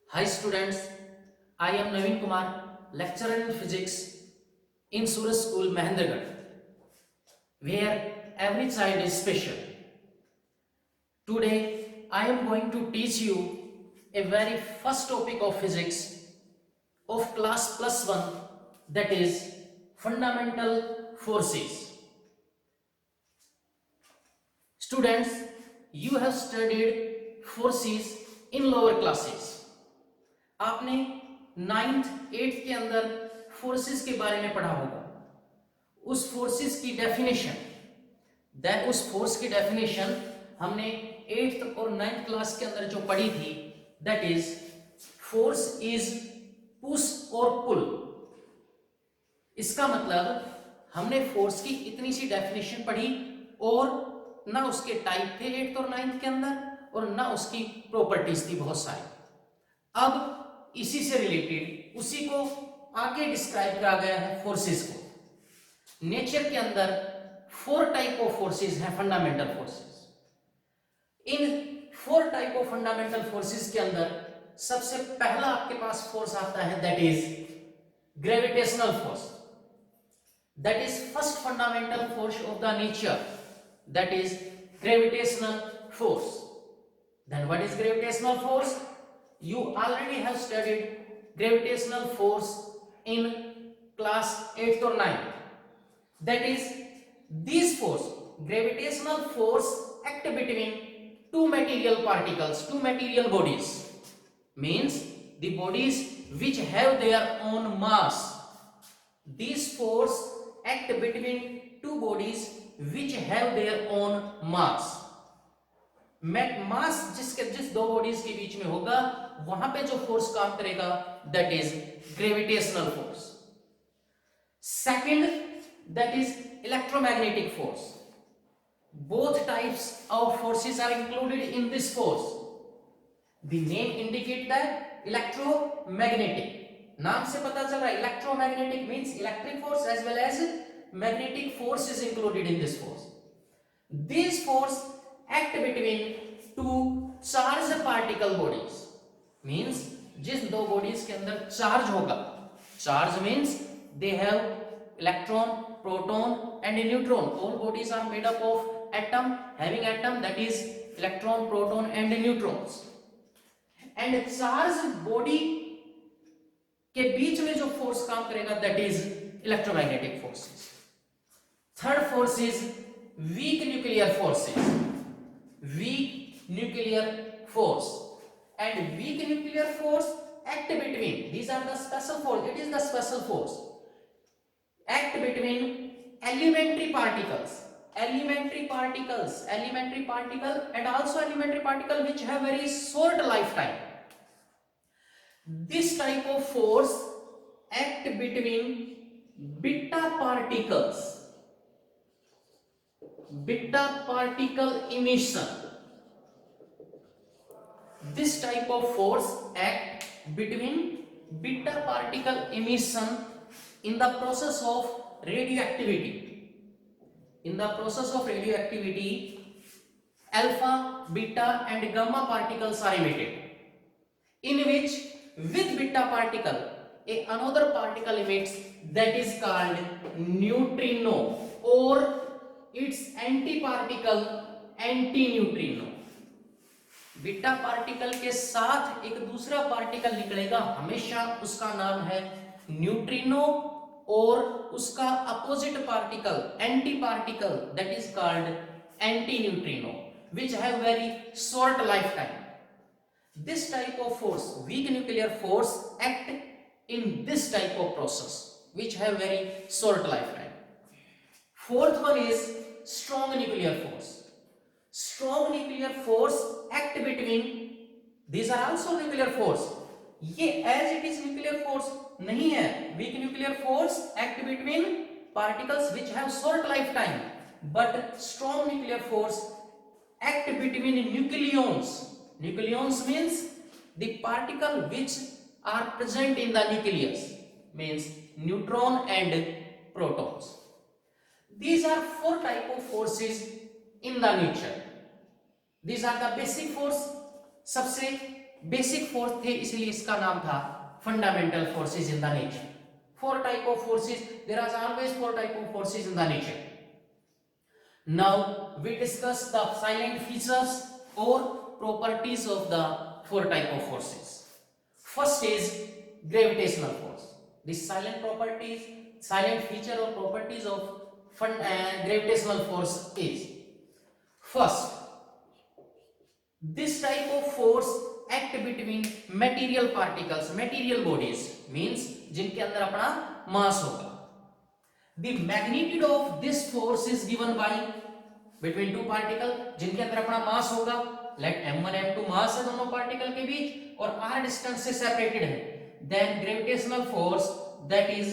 Hi students, I am Naveen Kumar, lecturer in physics in Suraj School, Mahendragarh, where every child is special. Today, I am going to teach you a very first topic of physics of class plus one, that is fundamental forces. Students, you have studied forces in lower classes. आपने ninth eighth के अंदर forces के बारे में पढ़ा होगा। उस forces की डेफिनेशन उस फोर्स की डेफिनेशन हमने एट्थ और नाइन्थ क्लास के अंदर जो पढ़ी थी, that is force is push और पुल। इसका मतलब हमने फोर्स की इतनी सी डेफिनेशन पढ़ी और ना उसके टाइप थे एट्थ और नाइन्थ के अंदर, और ना उसकी प्रॉपर्टीज थी बहुत सारी। अब इसी से रिलेटेड उसी को आगे डिस्क्राइब करा गया है फोर्सेस को। नेचर के अंदर 4 टाइप ऑफ फोर्सेस हैं, फंडामेंटल फोर्सेस। इन 4 टाइप ऑफ फंडामेंटल फोर्सेस के अंदर सबसे पहला आपके पास फोर्स आता है, that is gravitational force. That is first fundamental force of the nature, that is gravitational force. Then what is gravitational force? You already have studied gravitational force in class 8th or 9th. That is, this force, gravitational force, act between two material particles, two material bodies. Means the bodies which have their own mass. This force act between two bodies which have their own mass. मास जिस दो bodies के बीच में होगा, वहां पे जो force काम करेगा, that is gravitational force. Second, that is electromagnetic force. Both types of forces are included in this force. The name indicate that electromagnetic. नाम से पता चल रहा है electromagnetic means electric force as well as magnetic force is included in this force. This force act between two charged particle bodies, means जिस दो bodies के अंदर चार्ज होगा, charge means they have electron, proton and neutron. All bodies are made up of atom, having atom, that is electron, proton and neutrons. And charge body के बीच में जो force काम करेगा, that is electromagnetic forces. Third force is weak nuclear forces. Weak nuclear force, and weak nuclear force act between, these are the special force, it is the special force, act between elementary particles and also elementary particle which have very short lifetime. This type of force act between beta particle emission. This type of force act between beta particle emission in the process of radioactivity. In the process of radioactivity, alpha, beta and gamma particles are emitted, in which with beta particle another particle emits, that is called neutrino, or its anti-particle anti-neutrino। Beta particle के साथ एक दूसरा particle निकलेगा, हमेशा उसका नाम है neutrino, और उसका opposite particle anti particle, that is called anti neutrino, which have very short lifetime. This type of force, weak nuclear force, act in this type of process which have very short lifetime. Fourth one is strong nuclear force. Strong nuclear force act between, these are also nuclear force, ये as it is nuclear force नहीं है। weak nuclear force act between particles which have short lifetime, but strong nuclear force act between nucleons. Nucleons means the particle which are present in the nucleus, means neutron and protons. These are 4 type of forces in the nature. These are the basic force। सबसे basic force थे, इसलिए इसका नाम था fundamental forces in the nature. Four type of forces. There are always four type of forces in the nature. Now we discuss the silent features or properties of the four type of forces. First is gravitational force. The silent properties, silent feature or properties of gravitational force is: first, this type of force act between material particles, material bodies means जिनके अंदर अपना मास होगा. The magnitude of this force is given by between two particle जिनके अंदर अपना मास होगा. Let m1 m2 मास है दोनों पार्टिकल के बीच और r डिस्टेंस से सेपरेटेड है. Then gravitational force, that is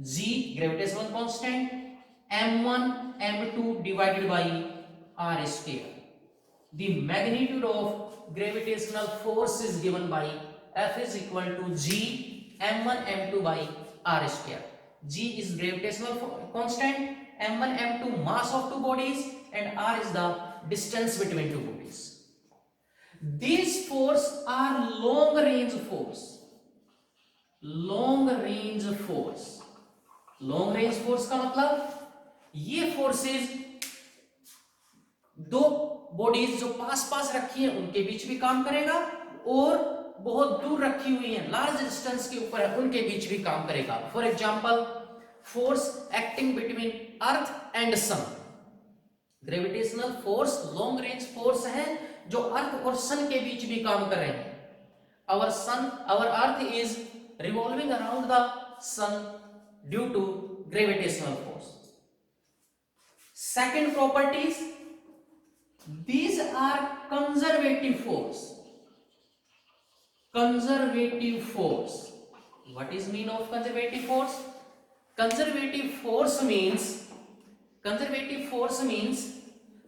g, gravitational constant, m1 m2 divided by r square. The magnitude of gravitational force is given by F is equal to g m1 m2 by r square. G is gravitational constant, m1 m2 mass of two bodies, and r is the distance between two bodies. These force are long range force. long range force. long range force का मतलब ये forces दो bodies जो पास पास रखी है उनके बीच भी काम करेगा और बहुत दूर रखी हुई है लार्ज डिस्टेंस के ऊपर है उनके बीच भी काम करेगा. For example, force acting between earth and sun. Gravitational force long range force है जो अर्थ और सन के बीच भी काम कर रहे हैं. our earth is revolving around the sun due to gravitational force. Second properties, these are conservative force. Conservative force. What is mean of conservative force? Conservative force means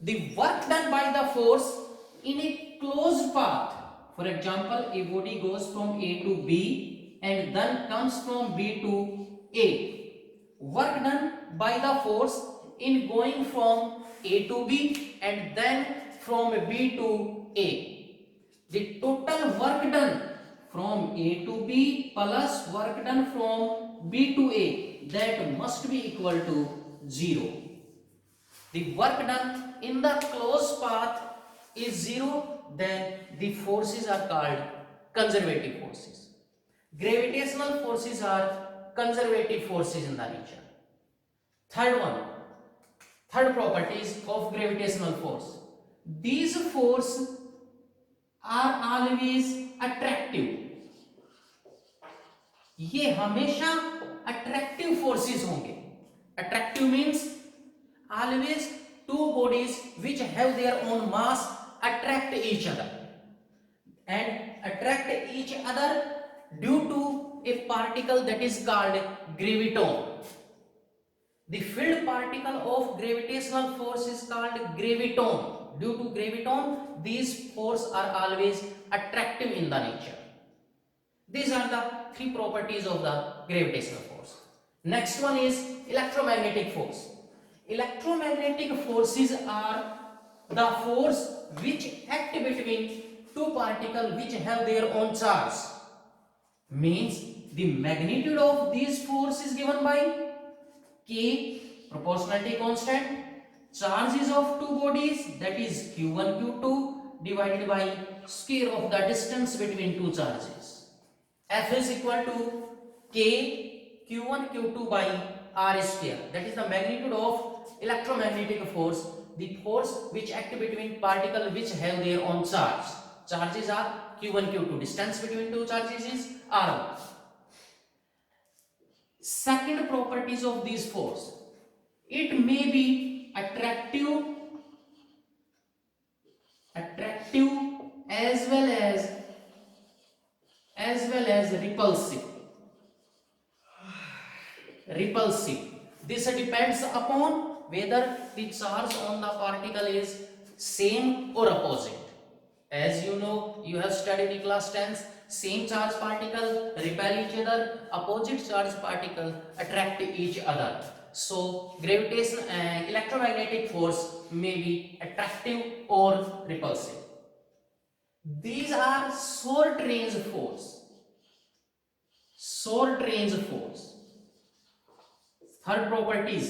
the work done by the force in a closed path. For example, a body goes from A to B and then comes from B to A. Work done by the force in going from A to B and then from B to A. The total work done from A to B plus work done from B to A, that must be equal to 0. The work done in the closed path is 0, then the forces are called conservative forces. Gravitational forces are conservative forces in the nature. Third properties of gravitational force. These forces are always attractive. ये हमेशा attractive forces होंगे. Attractive means always two bodies which have their own mass attract each other and attract each other due to a particle that is called graviton. The field particle of gravitational force is called graviton. Due to graviton, these forces are always attractive in the nature. These are the three properties of the gravitational force. Next one is electromagnetic force. Electromagnetic forces are the force which act between two particles which have their own charge. Means the magnitude of these force is given by K, proportionality constant, charges of two bodies, that is q1 q2 divided by square of the distance between two charges. F is equal to K q1 q2 by r square. That is the magnitude of electromagnetic force, the force which act between particles which have their own charge. Charges are q1 q2. Distance between two charges is r1. Second properties of this force, it may be attractive as well as repulsive. This depends upon whether the charge on the particle is same or opposite. As you know, you have studied in class 10, same charge particle repel each other, opposite charge particle attract each other. So gravitation and electromagnetic force may be attractive or repulsive. These are short range force. Short range force. Third properties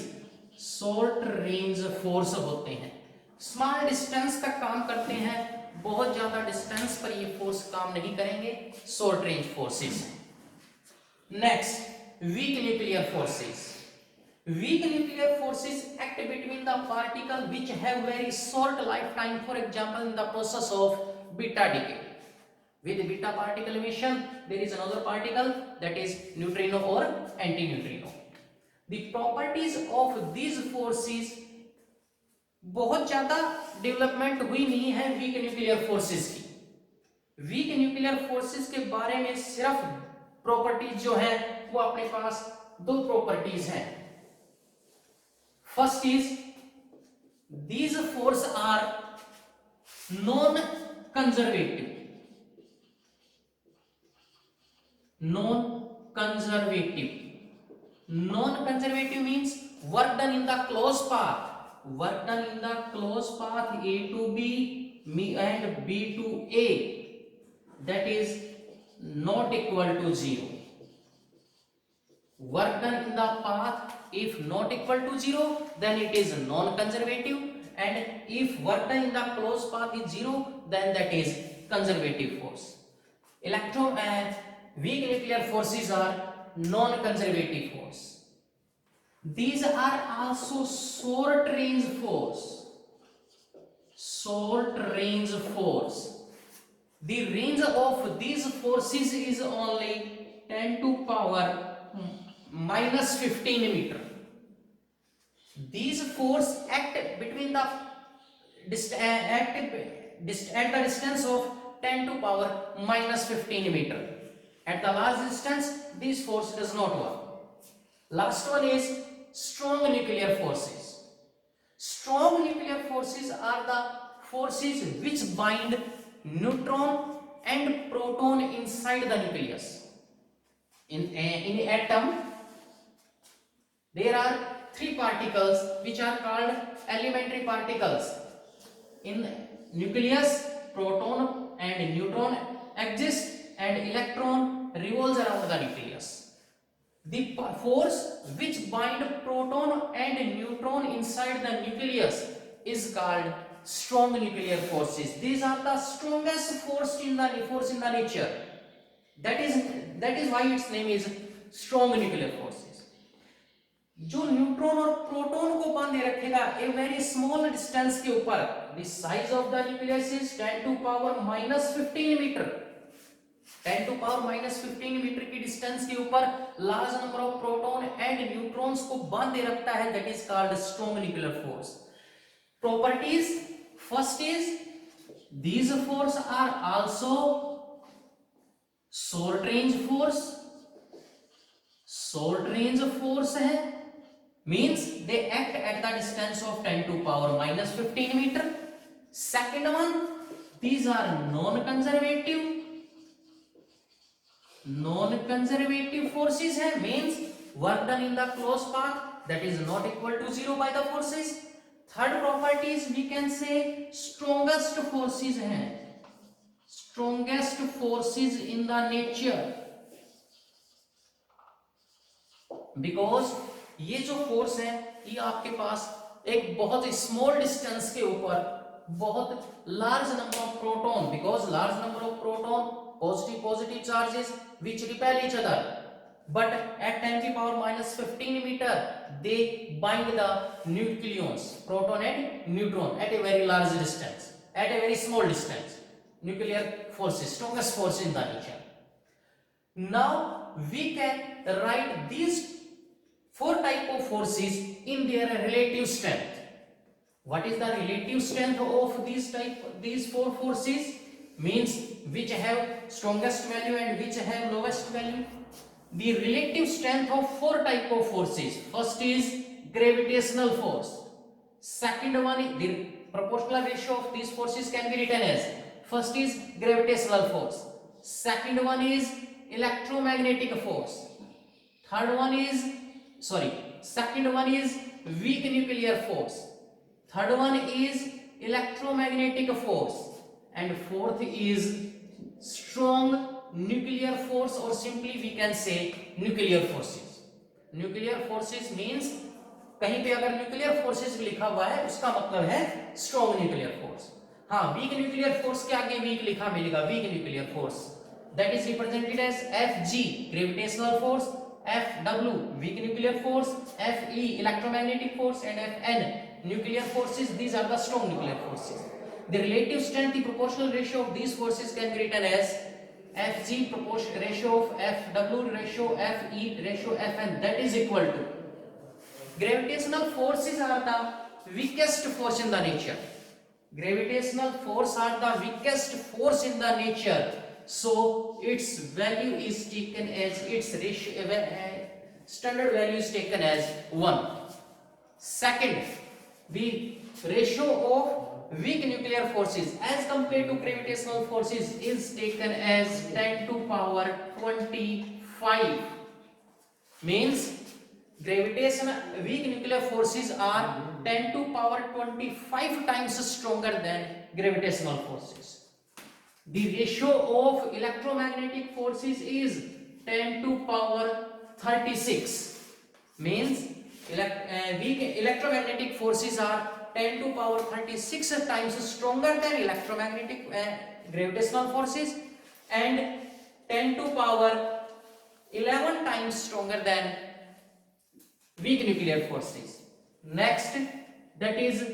short range force होते हैं, small distance तक काम करते हैं, बहुत ज्यादा distance पर ये फोर्स काम नहीं करेंगे, short range forces. Next, week nuclear forces. Weak nuclear forces act between the particles which have very short lifetime, for example in the process of beta decay. With beta particle emission there is another particle, that is neutrino or antineutrino. The properties of these forces बहुत ज्यादा development हुई नहीं है week nuclear forces की। Week nuclear forces के बारे में सिर्फ प्रॉपर्टीज जो है वो अपने पास दो प्रॉपर्टीज हैं। First is, these forces are non-conservative. Non-conservative. Non-conservative means work done in the closed path. Work done in the closed path A to B and B to A, that is not equal to 0. Work done in the path if not equal to 0, then it is non-conservative, and if work done in the closed path is 0, then that is conservative force. Weak nuclear forces are non-conservative force. These are also short range force. Short range force. The range of these forces is only 10 to power minus 15 meter. These force act between the at the distance of 10 to power minus 15 meter. At the large distance, this force does not work. Last one is strong nuclear forces. Strong nuclear forces are the forces which bind neutron and proton inside the nucleus. In atom, there are three particles which are called elementary particles. In nucleus, proton and neutron exist and electron revolves around the nucleus. The force which bind proton and neutron inside the nucleus is called strong nuclear forces. These are the strongest force in the nature. That is why its name is strong nuclear forces. जो neutron और proton को बांधे रखेगा a very small distance के ऊपर, the size of the nucleus is 10 to power minus 15 metre. 10 to power minus 15 metre की distance के ऊपर large number of proton and neutrons को बांधे रखता है, that is called strong nuclear force. Properties, first is these force are also short range force. Short range force है, means they act at the distance of 10 to power minus 15 meter. Second one, these are non-conservative. Non-conservative forces है, means work done in the closed path that is not equal to 0 by the forces. Third properties we can say strongest forces है, strongest forces in the nature, because ये जो force है ये आपके पास एक बहुत small distance के ऊपर बहुत large number of proton, because large number of proton positive charges which repel each other, but at 10 to power minus 15 meter they bind the nucleons, proton and neutron, at a very large distance, at a very small distance. Nuclear forces, strongest force in the nature. Now we can write these four type of forces in their relative strength. What is the relative strength of these four forces? Means which have strongest value and which have lowest value. The relative strength of four type of forces. First is gravitational force. Second one is the proportional ratio of these forces can be written as, first is gravitational force, second one is electromagnetic force, second one is weak nuclear force, third one is electromagnetic force, and fourth is strong nuclear force, or simply we can say nuclear forces. Nuclear forces means कहीं पे अगर nuclear forces लिखा हुआ है उसका मतलब है strong nuclear force. हाँ, वीक न्यूक्लियर फोर्स के आगे वीक लिखा मिलेगा, weak nuclear force that is represented as Fg gravitational force, Fw weak nuclear force, Fe electromagnetic force, and Fn nuclear forces. These are the strong nuclear forces. The relative strength, the proportional ratio of these forces can be written as Fg proportion ratio of Fw ratio Fe ratio Fn, that is equal to gravitational forces are the weakest force in the nature. Gravitational force are the weakest force in the nature. So its value is taken as its ratio, standard value is taken as 1. Second, the ratio of weak nuclear forces as compared to gravitational forces is taken as 10 to power 25. Means gravitational weak nuclear forces are 10 to power 25 times stronger than gravitational forces. The ratio of electromagnetic forces is 10 to power 36. Means weak electromagnetic forces are 10 to power 36 times stronger than electromagnetic gravitational forces, and 10 to power 11 times stronger than weak nuclear forces. Next, that is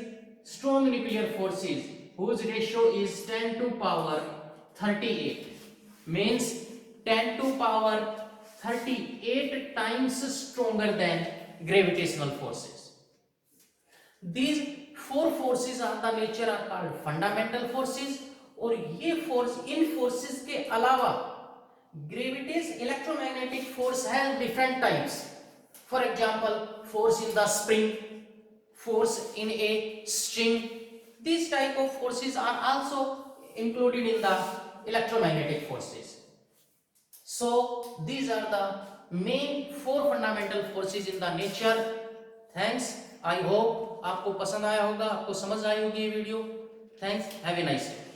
strong nuclear forces, whose ratio is 10 to power 38. Means 10 to power 38 times stronger than gravitational forces. These four forces are the nature are called fundamental forces. और ये force, इन forces के अलावा gravitation electromagnetic force has different types. For example, force in the spring, force in a string. These type of forces are also included in the electromagnetic forces. So these are the main four fundamental forces in the nature. Thanks. I hope आपको पसंद आया होगा, आपको समझ आई होगी ये video. Thanks. Have a nice day.